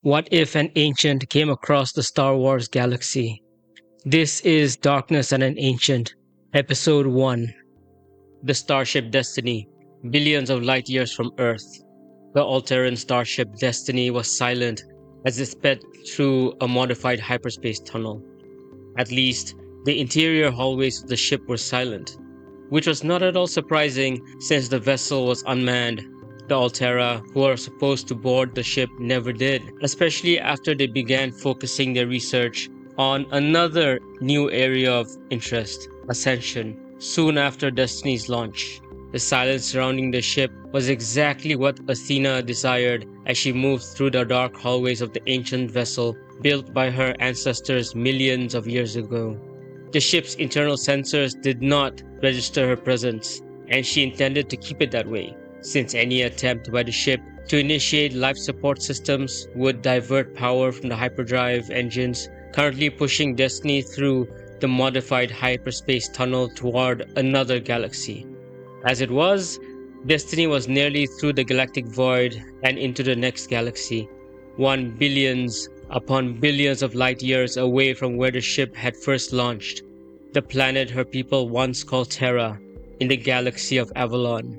What if an ancient came across the Star Wars galaxy? This is Darkness and an Ancient, Episode 1. The Starship Destiny, billions of light years from Earth. The Alteran Starship Destiny was silent as it sped through a modified hyperspace tunnel. At least, the interior hallways of the ship were silent, which was not at all surprising since the vessel was unmanned. The Altera, who are supposed to board the ship, never did, especially after they began focusing their research on another new area of interest, Ascension, soon after Destiny's launch. The silence surrounding the ship was exactly what Athena desired as she moved through the dark hallways of the ancient vessel built by her ancestors millions of years ago. The ship's internal sensors did not register her presence, and she intended to keep it that way, since any attempt by the ship to initiate life support systems would divert power from the hyperdrive engines currently pushing Destiny through the modified hyperspace tunnel toward another galaxy. As it was, Destiny was nearly through the galactic void and into the next galaxy, one billions upon billions of light years away from where the ship had first launched, the planet her people once called Terra, in the galaxy of Avalon.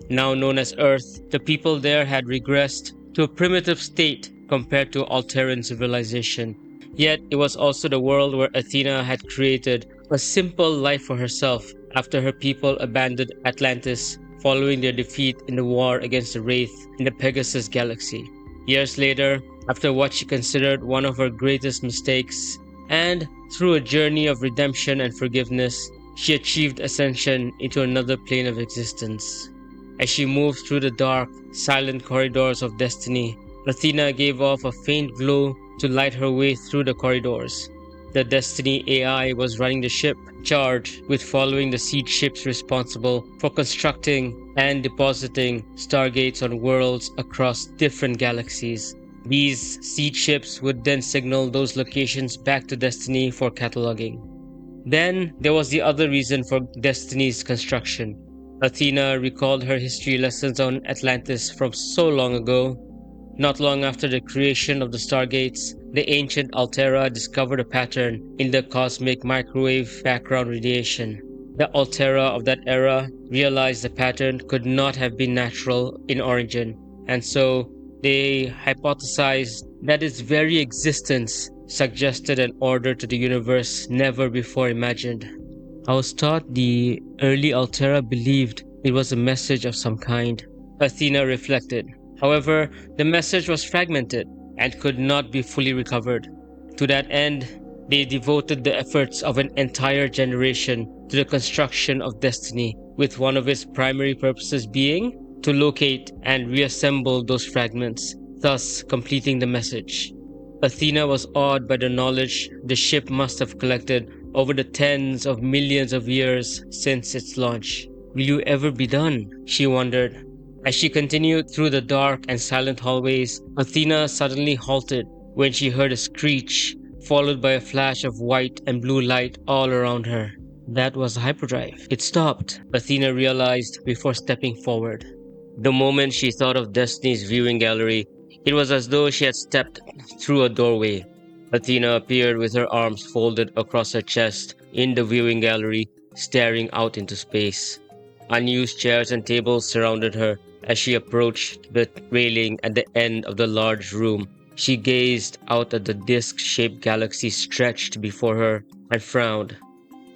Now known as Earth, the people there had regressed to a primitive state compared to Alteran civilization. Yet it was also the world where Athena had created a simple life for herself after her people abandoned Atlantis following their defeat in the war against the Wraith in the Pegasus galaxy. Years later, after what she considered one of her greatest mistakes, and through a journey of redemption and forgiveness, she achieved ascension into another plane of existence. As she moved through the dark, silent corridors of destiny, Athena gave off a faint glow to light her way through the corridors. The Destiny AI was running the ship, charged with following the seed ships responsible for constructing and depositing stargates on worlds across different galaxies. These seed ships would then signal those locations back to Destiny for cataloging. Then there was the other reason for Destiny's construction. Athena recalled her history lessons on Atlantis from so long ago. Not long after the creation of the Stargates, the ancient Altera discovered a pattern in the cosmic microwave background radiation. The Altera of that era realized the pattern could not have been natural in origin, and so they hypothesized that its very existence suggested an order to the universe never before imagined. I was taught the early Altera believed it was a message of some kind, Athena reflected. However, the message was fragmented and could not be fully recovered. To that end, they devoted the efforts of an entire generation to the construction of Destiny, with one of its primary purposes being to locate and reassemble those fragments, thus completing the message. Athena was awed by the knowledge the ship must have collected over the tens of millions of years since its launch. Will you ever be done? She wondered. As she continued through the dark and silent hallways, Athena suddenly halted when she heard a screech, followed by a flash of white and blue light all around her. That was hyperdrive. It stopped, Athena realized before stepping forward. The moment she thought of Destiny's viewing gallery, it was as though she had stepped through a doorway. Athena appeared with her arms folded across her chest in the viewing gallery, staring out into space. Unused chairs and tables surrounded her. As she approached the railing at the end of the large room, she gazed out at the disc-shaped galaxy stretched before her and frowned.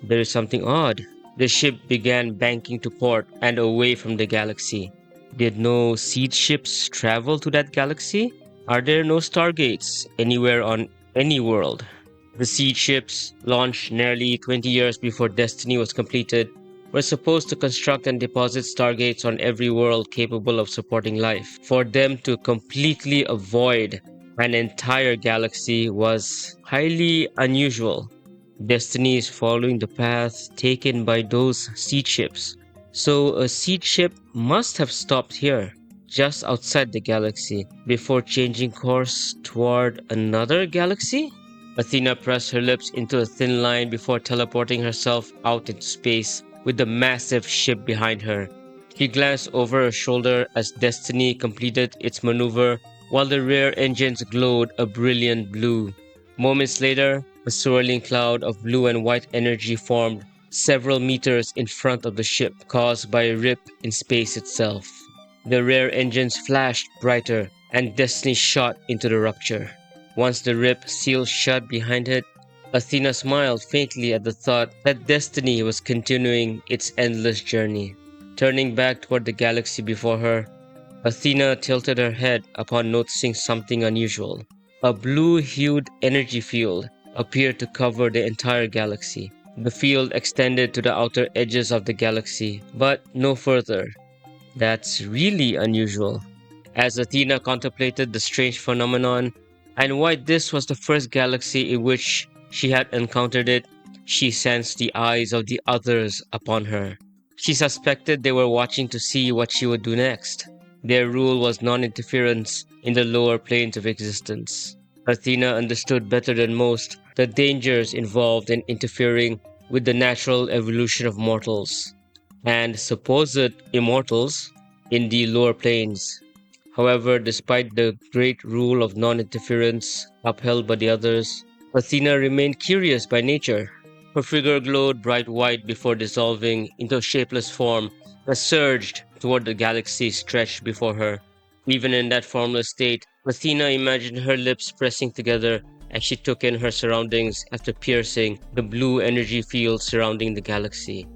There is something odd. The ship began banking to port and away from the galaxy. Did no seed ships travel to that galaxy? Are there no stargates anywhere on any world? The seed ships, launched nearly 20 years before Destiny was completed, were supposed to construct and deposit stargates on every world capable of supporting life. For them to completely avoid an entire galaxy was highly unusual. Destiny is following the path taken by those seed ships. So a seed ship must have stopped here, just outside the galaxy, before changing course toward another galaxy? Athena pressed her lips into a thin line before teleporting herself out into space with the massive ship behind her. She glanced over her shoulder as Destiny completed its maneuver while the rear engines glowed a brilliant blue. Moments later, a swirling cloud of blue and white energy formed several meters in front of the ship, caused by a rip in space itself. The rear engines flashed brighter, and Destiny shot into the rupture. Once the rip sealed shut behind it, Athena smiled faintly at the thought that Destiny was continuing its endless journey. Turning back toward the galaxy before her, Athena tilted her head upon noticing something unusual. A blue-hued energy field appeared to cover the entire galaxy. The field extended to the outer edges of the galaxy, but no further. That's really unusual. As Athena contemplated the strange phenomenon and why this was the first galaxy in which she had encountered it, she sensed the eyes of the others upon her. She suspected they were watching to see what she would do next. Their rule was non-interference in the lower planes of existence. Athena understood better than most the dangers involved in interfering with the natural evolution of mortals and supposed immortals in the lower planes. However, despite the great rule of non-interference upheld by the others, Athena remained curious by nature. Her figure glowed bright white before dissolving into a shapeless form that surged toward the galaxy stretched before her. Even in that formless state, Athena imagined her lips pressing together as she took in her surroundings after piercing the blue energy field surrounding the galaxy.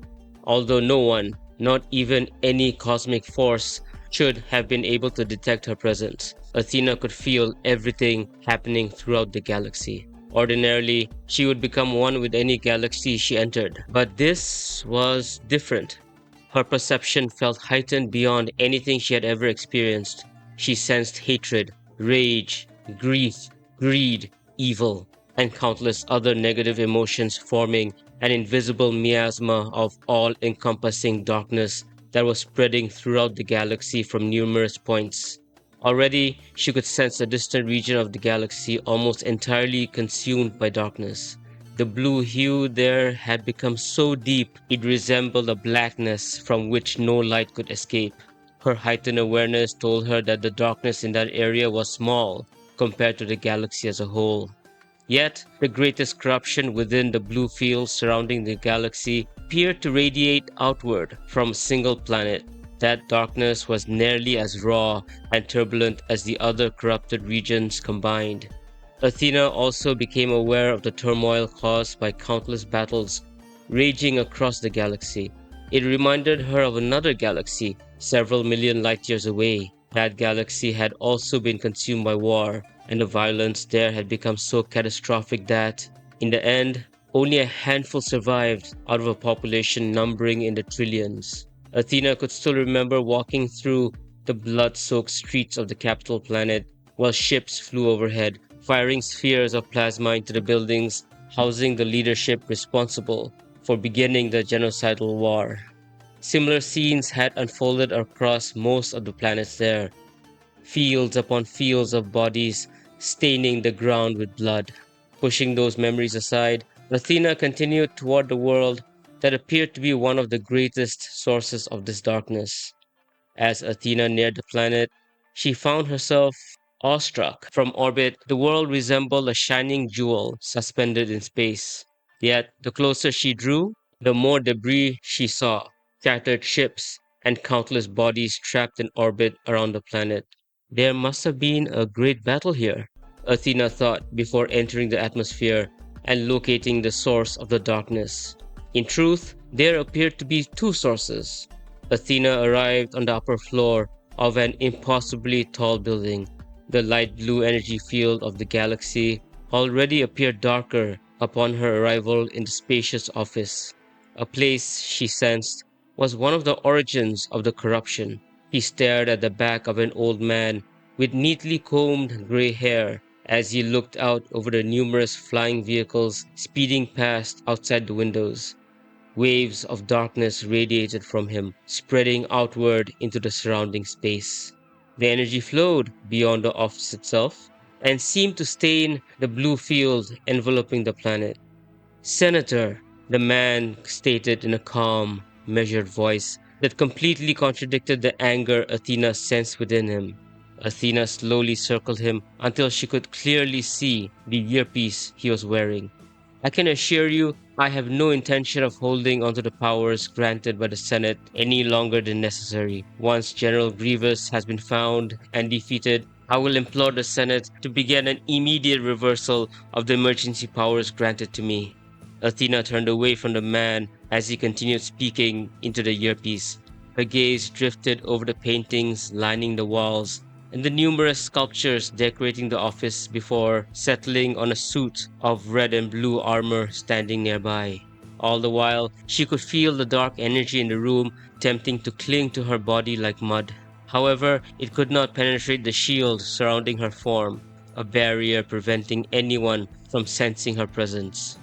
Although no one, not even any cosmic force, should have been able to detect her presence, Athena could feel everything happening throughout the galaxy. Ordinarily, she would become one with any galaxy she entered, but this was different. Her perception felt heightened beyond anything she had ever experienced. She sensed hatred, rage, grief, greed, evil, and countless other negative emotions forming an invisible miasma of all-encompassing darkness that was spreading throughout the galaxy from numerous points. Already, she could sense a distant region of the galaxy almost entirely consumed by darkness. The blue hue there had become so deep it resembled a blackness from which no light could escape. Her heightened awareness told her that the darkness in that area was small compared to the galaxy as a whole. Yet, the greatest corruption within the blue field surrounding the galaxy appeared to radiate outward from a single planet. That darkness was nearly as raw and turbulent as the other corrupted regions combined. Athena also became aware of the turmoil caused by countless battles raging across the galaxy. It reminded her of another galaxy several million light years away. That galaxy had also been consumed by war, and the violence there had become so catastrophic that, in the end, only a handful survived out of a population numbering in the trillions. Athena could still remember walking through the blood-soaked streets of the capital planet while ships flew overhead, firing spheres of plasma into the buildings housing the leadership responsible for beginning the genocidal war. Similar scenes had unfolded across most of the planets there, fields upon fields of bodies staining the ground with blood. Pushing those memories aside, Athena continued toward the world that appeared to be one of the greatest sources of this darkness. As Athena neared the planet, she found herself awestruck. From orbit, the world resembled a shining jewel suspended in space. Yet, the closer she drew, the more debris she saw, scattered ships, and countless bodies trapped in orbit around the planet. There must have been a great battle here, Athena thought before entering the atmosphere and locating the source of the darkness. In truth, there appeared to be two sources. Athena arrived on the upper floor of an impossibly tall building. The light blue energy field of the galaxy already appeared darker upon her arrival in the spacious office. A place, she sensed, was one of the origins of the corruption. He stared at the back of an old man with neatly combed gray hair as he looked out over the numerous flying vehicles speeding past outside the windows. Waves of darkness radiated from him, spreading outward into the surrounding space. The energy flowed beyond the office itself and seemed to stain the blue field enveloping the planet. Senator, the man stated in a calm, measured voice that completely contradicted the anger Athena sensed within him. Athena slowly circled him until she could clearly see the earpiece he was wearing. I can assure you, I have no intention of holding onto the powers granted by the Senate any longer than necessary. Once General Grievous has been found and defeated, I will implore the Senate to begin an immediate reversal of the emergency powers granted to me. Athena turned away from the man as he continued speaking into the earpiece. Her gaze drifted over the paintings lining the walls and the numerous sculptures decorating the office before settling on a suit of red and blue armor standing nearby. All the while, she could feel the dark energy in the room tempting to cling to her body like mud. However, it could not penetrate the shield surrounding her form, a barrier preventing anyone from sensing her presence.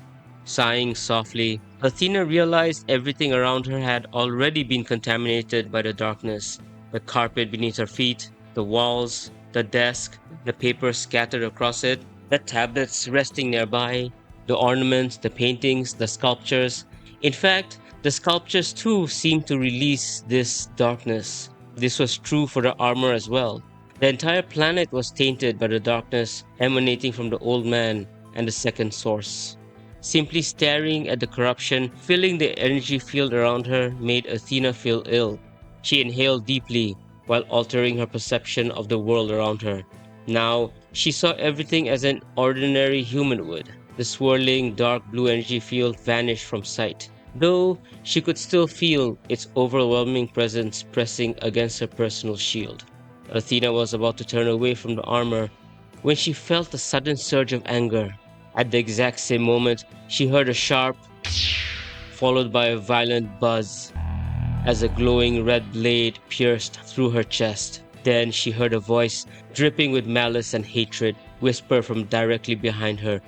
Sighing softly, Athena realized everything around her had already been contaminated by the darkness. The carpet beneath her feet, the walls, the desk, the papers scattered across it, the tablets resting nearby, the ornaments, the paintings, the sculptures. In fact, the sculptures too seemed to release this darkness. This was true for the armor as well. The entire planet was tainted by the darkness emanating from the old man and the second source. Simply staring at the corruption filling the energy field around her made Athena feel ill. She inhaled deeply while altering her perception of the world around her. Now, she saw everything as an ordinary human would. The swirling dark blue energy field vanished from sight, though she could still feel its overwhelming presence pressing against her personal shield. Athena was about to turn away from the armor when she felt a sudden surge of anger. At the exact same moment, she heard a sharp, followed by a violent buzz as a glowing red blade pierced through her chest. Then she heard a voice dripping with malice and hatred whisper from directly behind her,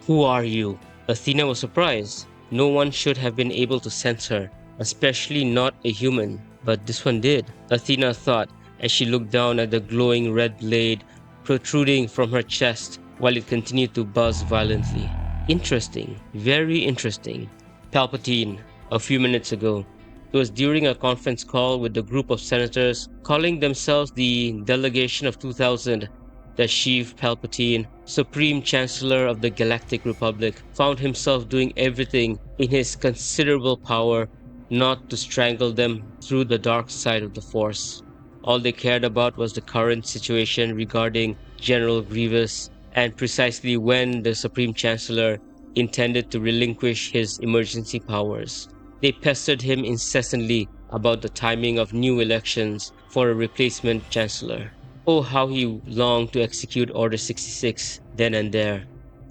"Who are you?" Athena was surprised. No one should have been able to sense her, especially not a human, but this one did, Athena thought as she looked down at the glowing red blade protruding from her chest while it continued to buzz violently. Interesting, very interesting. Palpatine, a few minutes ago. It was during a conference call with the group of senators calling themselves the Delegation of 2000 that Sheev Palpatine, Supreme Chancellor of the Galactic Republic, found himself doing everything in his considerable power not to strangle them through the dark side of the Force. All they cared about was the current situation regarding General Grievous and precisely when the Supreme Chancellor intended to relinquish his emergency powers. They pestered him incessantly about the timing of new elections for a replacement chancellor. Oh, how he longed to execute Order 66 then and there.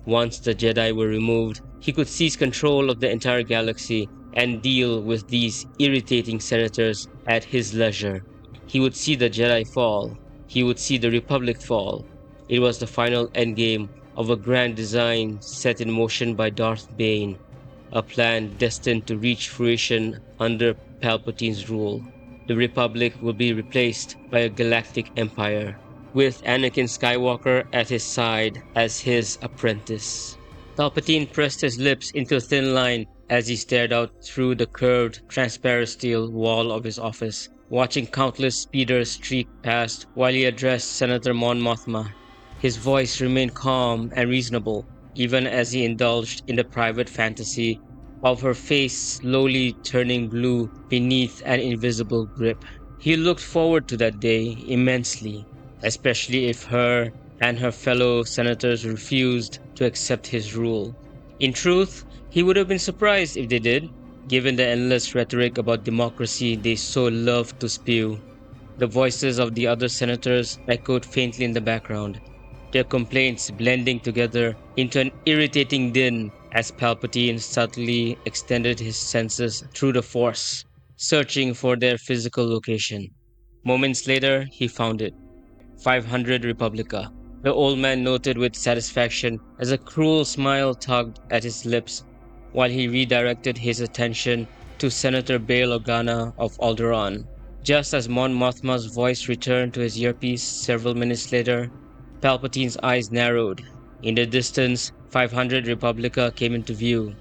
Once the Jedi were removed, he could seize control of the entire galaxy and deal with these irritating senators at his leisure. He would see the Jedi fall. He would see the Republic fall. It was the final endgame of a grand design set in motion by Darth Bane, a plan destined to reach fruition under Palpatine's rule. The Republic will be replaced by a galactic empire, with Anakin Skywalker at his side as his apprentice. Palpatine pressed his lips into a thin line as he stared out through the curved, transparent steel wall of his office, watching countless speeders streak past while he addressed Senator Mon Mothma. His voice remained calm and reasonable, even as he indulged in the private fantasy of her face slowly turning blue beneath an invisible grip. He looked forward to that day immensely, especially if her and her fellow senators refused to accept his rule. In truth, he would have been surprised if they did, given the endless rhetoric about democracy they so loved to spew. The voices of the other senators echoed faintly in the background, their complaints blending together into an irritating din as Palpatine subtly extended his senses through the Force, searching for their physical location. Moments later, he found it. 500 Republica. The old man noted with satisfaction as a cruel smile tugged at his lips while he redirected his attention to Senator Bail Organa of Alderaan. Just as Mon Mothma's voice returned to his earpiece several minutes later, Palpatine's eyes narrowed. In the distance, 500 Republica came into view.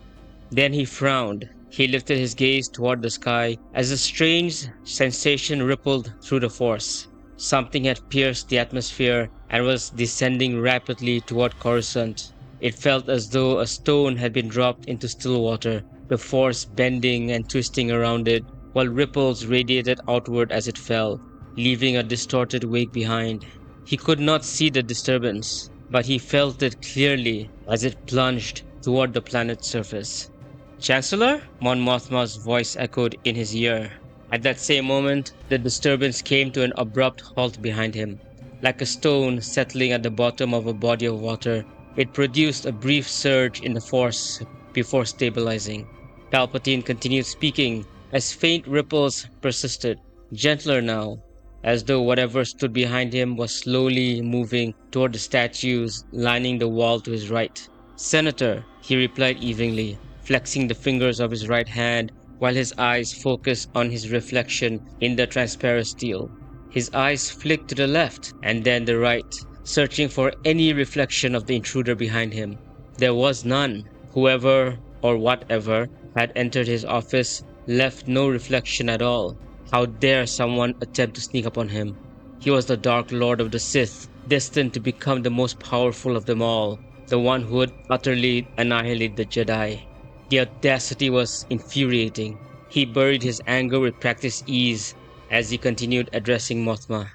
Then he frowned. He lifted his gaze toward the sky as a strange sensation rippled through the Force. Something had pierced the atmosphere and was descending rapidly toward Coruscant. It felt as though a stone had been dropped into still water, the force bending and twisting around it, while ripples radiated outward as it fell, leaving a distorted wake behind. He could not see the disturbance, but he felt it clearly as it plunged toward the planet's surface. Chancellor? Mon Mothma's voice echoed in his ear. At that same moment, the disturbance came to an abrupt halt behind him. Like a stone settling at the bottom of a body of water, it produced a brief surge in the force before stabilizing. Palpatine continued speaking as faint ripples persisted, gentler now, as though whatever stood behind him was slowly moving toward the statues lining the wall to his right. Senator, he replied evenly, flexing the fingers of his right hand while his eyes focused on his reflection in the transparent steel. His eyes flicked to the left and then the right, searching for any reflection of the intruder behind him. There was none. Whoever or whatever had entered his office left no reflection at all. How dare someone attempt to sneak upon him? He was the Dark Lord of the Sith, destined to become the most powerful of them all, the one who would utterly annihilate the Jedi. The audacity was infuriating. He buried his anger with practiced ease as he continued addressing Mothma.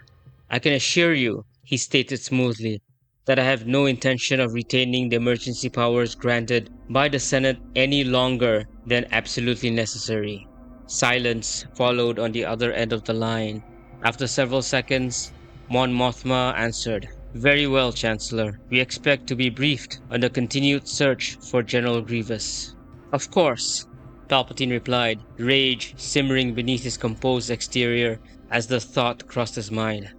I can assure you, he stated smoothly, that I have no intention of retaining the emergency powers granted by the Senate any longer than absolutely necessary. Silence followed on the other end of the line. After several seconds, Mon Mothma answered, Very well, Chancellor. We expect to be briefed on the continued search for General Grievous. Of course, Palpatine replied, rage simmering beneath his composed exterior as the thought crossed his mind.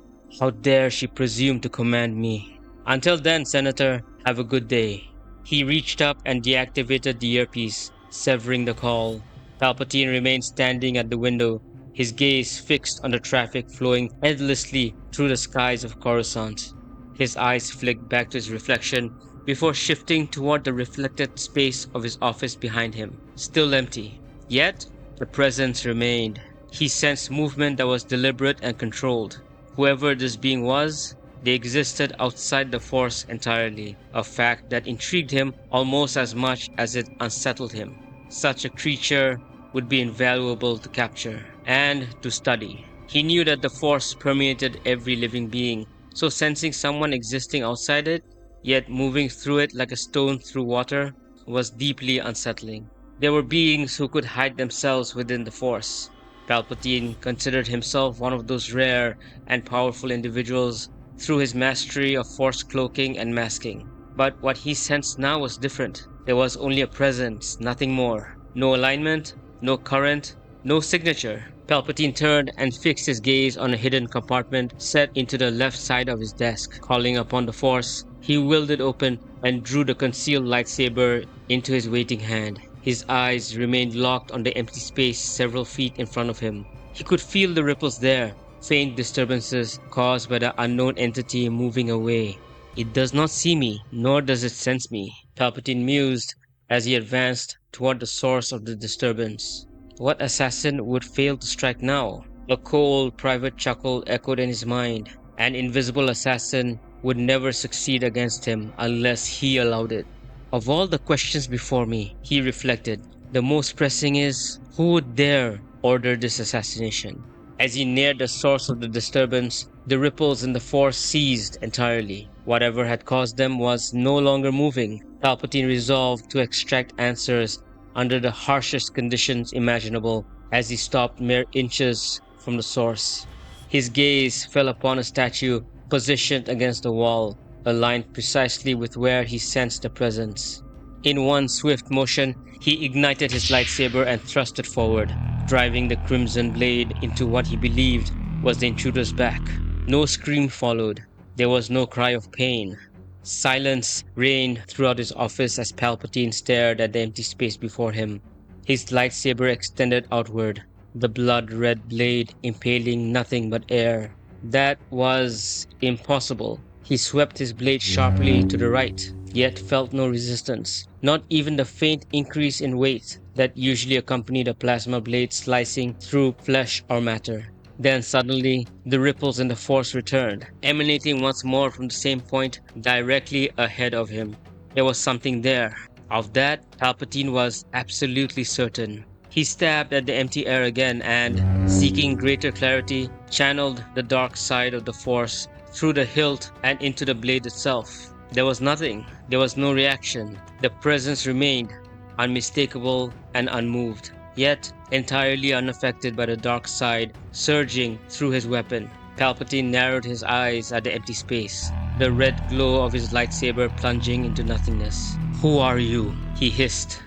How dare she presume to command me? Until then, Senator, have a good day. He reached up and deactivated the earpiece, severing the call. Palpatine remained standing at the window, his gaze fixed on the traffic flowing endlessly through the skies of Coruscant. His eyes flicked back to his reflection before shifting toward the reflected space of his office behind him, still empty. Yet, the presence remained. He sensed movement that was deliberate and controlled. Whoever this being was, they existed outside the Force entirely, a fact that intrigued him almost as much as it unsettled him. Such a creature would be invaluable to capture and to study. He knew that the Force permeated every living being, so sensing someone existing outside it, yet moving through it like a stone through water, was deeply unsettling. There were beings who could hide themselves within the Force. Palpatine considered himself one of those rare and powerful individuals through his mastery of Force cloaking and masking. But what he sensed now was different. There was only a presence, nothing more. No alignment, no current, no signature. Palpatine turned and fixed his gaze on a hidden compartment set into the left side of his desk. Calling upon the Force, he willed it open and drew the concealed lightsaber into his waiting hand. His eyes remained locked on the empty space several feet in front of him. He could feel the ripples there, faint disturbances caused by the unknown entity moving away. It does not see me, nor does it sense me, Palpatine mused as he advanced toward the source of the disturbance. What assassin would fail to strike now? A cold, private chuckle echoed in his mind. An invisible assassin would never succeed against him unless he allowed it. Of all the questions before me, he reflected, the most pressing is, who would dare order this assassination? As he neared the source of the disturbance, the ripples in the Force ceased entirely. Whatever had caused them was no longer moving. Palpatine resolved to extract answers under the harshest conditions imaginable as he stopped mere inches from the source. His gaze fell upon a statue positioned against the wall, aligned precisely with where he sensed the presence. In one swift motion, he ignited his lightsaber and thrust it forward, driving the crimson blade into what he believed was the intruder's back. No scream followed. There was no cry of pain. Silence reigned throughout his office as Palpatine stared at the empty space before him. His lightsaber extended outward, the blood-red blade impaling nothing but air. That was impossible. He swept his blade sharply to the right, yet felt no resistance, not even the faint increase in weight that usually accompanied a plasma blade slicing through flesh or matter. Then suddenly, the ripples in the force returned, emanating once more from the same point directly ahead of him. There was something there. Of that, Palpatine was absolutely certain. He stabbed at the empty air again and, seeking greater clarity, channeled the dark side of the force through the hilt and into the blade itself. There was nothing. There was no reaction. The presence remained, unmistakable and unmoved, yet entirely unaffected by the dark side surging through his weapon. Palpatine narrowed his eyes at the empty space, the red glow of his lightsaber plunging into nothingness. "Who are you?" he hissed.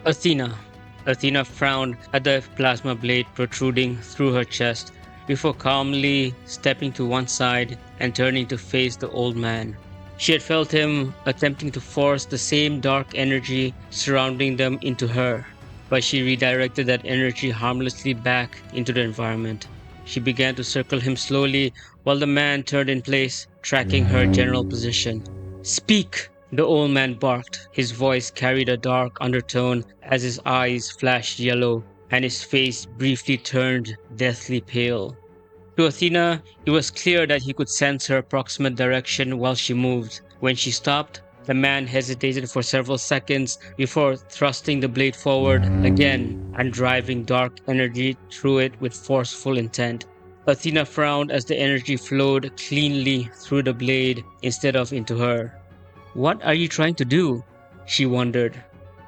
"Athena." Athena frowned at the plasma blade protruding through her chest before calmly stepping to one side and turning to face the old man. She had felt him attempting to force the same dark energy surrounding them into her, but she redirected that energy harmlessly back into the environment. She began to circle him slowly while the man turned in place, tracking her general position. "Speak!" the old man barked. His voice carried a dark undertone as his eyes flashed yellow and his face briefly turned deathly pale. To Athena, it was clear that he could sense her approximate direction while she moved. When she stopped, the man hesitated for several seconds before thrusting the blade forward again and driving dark energy through it with forceful intent. Athena frowned as the energy flowed cleanly through the blade instead of into her. "What are you trying to do?" she wondered.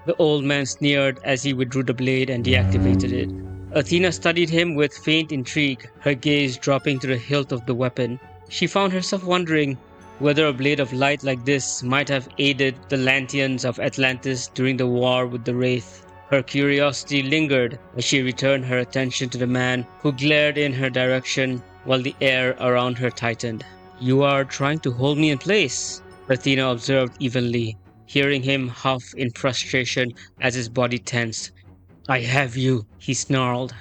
The old man sneered as he withdrew the blade and deactivated it. Athena studied him with faint intrigue, her gaze dropping to the hilt of the weapon. She found herself wondering whether a blade of light like this might have aided the Lanteans of Atlantis during the war with the Wraith. Her curiosity lingered as she returned her attention to the man who glared in her direction while the air around her tightened. "You are trying to hold me in place," Athena observed evenly, hearing him huff in frustration as his body tensed. "I have you," he snarled.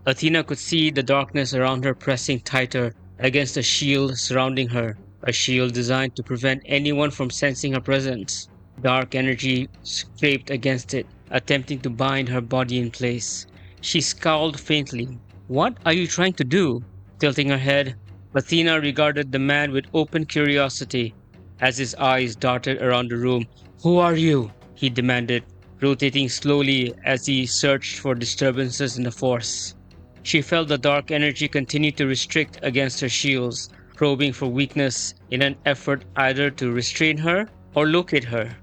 Athena could see the darkness around her pressing tighter against the shield surrounding her, a shield designed to prevent anyone from sensing her presence. Dark energy scraped against it, attempting to bind her body in place. She scowled faintly. "What are you trying to do?" Tilting her head, Athena regarded the man with open curiosity as his eyes darted around the room. "Who are you?" he demanded, rotating slowly as he searched for disturbances in the force. She felt the dark energy continue to restrict against her shields, probing for weakness in an effort either to restrain her or locate her.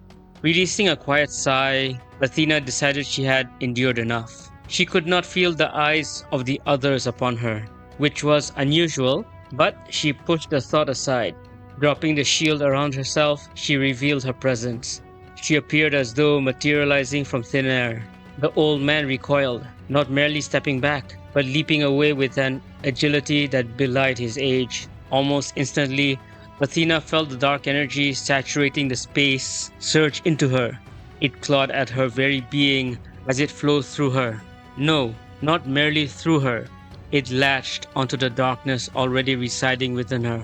Releasing a quiet sigh, Athena decided she had endured enough. She could not feel the eyes of the others upon her, which was unusual, but she pushed the thought aside. Dropping the shield around herself, she revealed her presence. She appeared as though materializing from thin air. The old man recoiled, not merely stepping back, but leaping away with an agility that belied his age. Almost instantly, Athena felt the dark energy saturating the space surge into her. It clawed at her very being as it flowed through her. No, not merely through her. It latched onto the darkness already residing within her.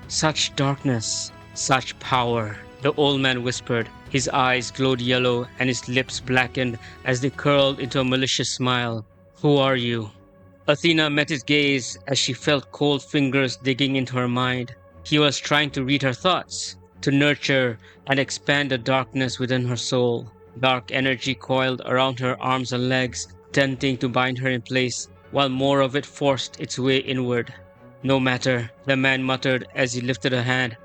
"Such darkness, such power," the old man whispered. His eyes glowed yellow and his lips blackened as they curled into a malicious smile. "Who are you?" Athena met his gaze as she felt cold fingers digging into her mind. He was trying to read her thoughts, to nurture and expand the darkness within her soul. Dark energy coiled around her arms and legs, tending to bind her in place, while more of it forced its way inward. "No matter," the man muttered as he lifted a hand.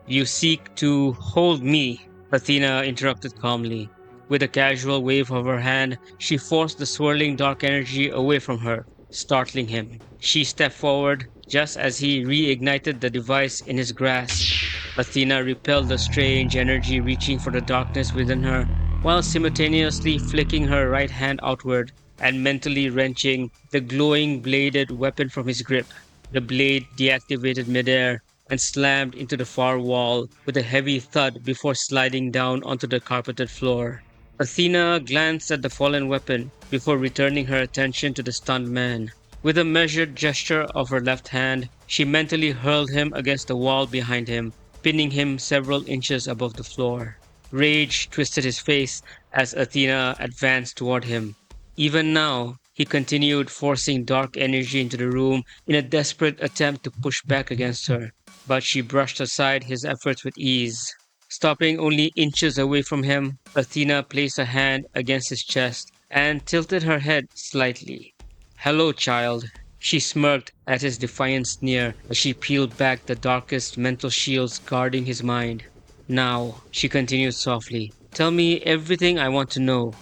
You seek to hold me," Athena interrupted calmly. With a casual wave of her hand, she forced the swirling dark energy away from her, startling him. She stepped forward just as he reignited the device in his grasp. Athena repelled the strange energy reaching for the darkness within her, while simultaneously flicking her right hand outward and mentally wrenching the glowing bladed weapon from his grip. The blade deactivated midair and slammed into the far wall with a heavy thud before sliding down onto the carpeted floor. Athena glanced at the fallen weapon before returning her attention to the stunned man. With a measured gesture of her left hand, she mentally hurled him against the wall behind him, pinning him several inches above the floor. Rage twisted his face as Athena advanced toward him. Even now, He continued, forcing dark energy into the room in a desperate attempt to push back against her. But she brushed aside his efforts with ease. Stopping only inches away from him, Athena placed a hand against his chest and tilted her head slightly. "Hello, child." She smirked at his defiant sneer as she peeled back the darkest mental shields guarding his mind. "Now," she continued softly, "tell me everything I want to know."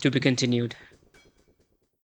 To be continued.